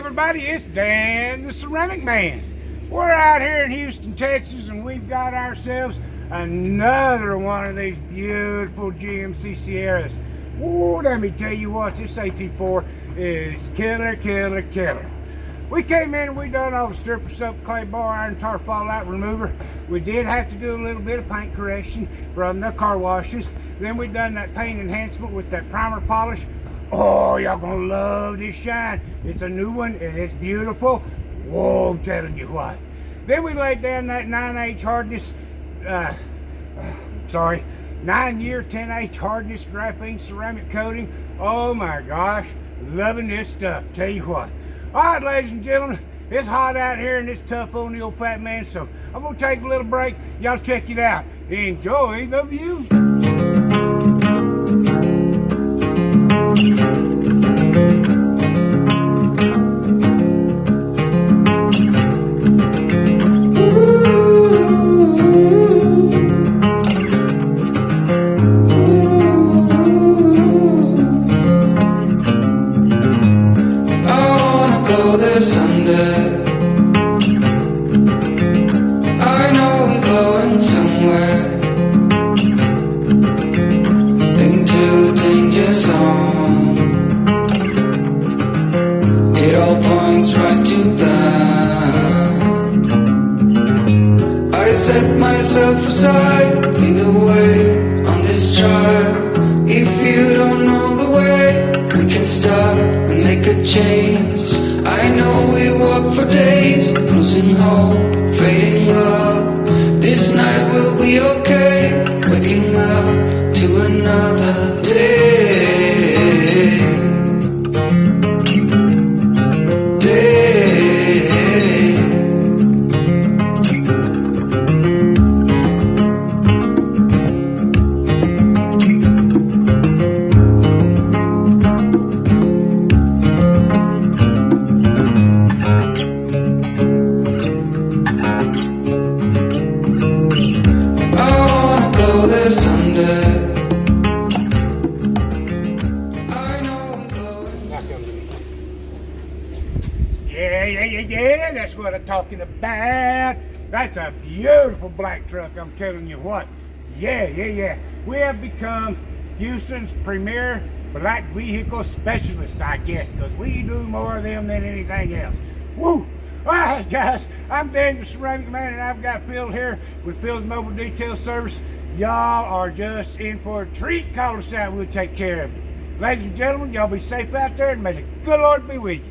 everybody, it's Dan the Ceramic Man. We're out here in Houston, Texas, and we've got ourselves another one of these beautiful GMC Sierras. Ooh, let me tell you what, this AT4 is killer, killer, killer. We came in and we done all the stripper soap, clay bar iron, tar fallout remover. We did have to do a little bit of paint correction from the car washes. Then we done that paint enhancement with that primer polish. Oh, y'all gonna love this shine. It's a new one and it's beautiful. Whoa, I'm telling you what. Then we laid down that 9H hardness, 9-year 10H hardness graphene ceramic coating. Oh my gosh, loving this stuff, tell you what. All right, ladies and gentlemen, it's hot out here and it's tough on the old fat man, so I'm gonna take a little break. Y'all check it out. Enjoy the view. Someday I know we're going somewhere, into the danger zone. It all points right to that. I set myself aside, lead the way on this trial. If you don't know the way, we can stop and make a change. I know we walk for days, losing hope, fading love. This night will be okay, waking up to another day. Yeah, that's what I'm talking about. That's a beautiful black truck, I'm telling you what. Yeah. We have become Houston's premier black vehicle specialists, I guess, because we do more of them than anything else. Woo! All right, guys, I'm Dan the Ceramic Man, and I've got Phil here with Phil's Mobile Detail Service. Y'all are just in for a treat. Call us out, we'll take care of you. Ladies and gentlemen, y'all be safe out there, and may the good Lord be with you.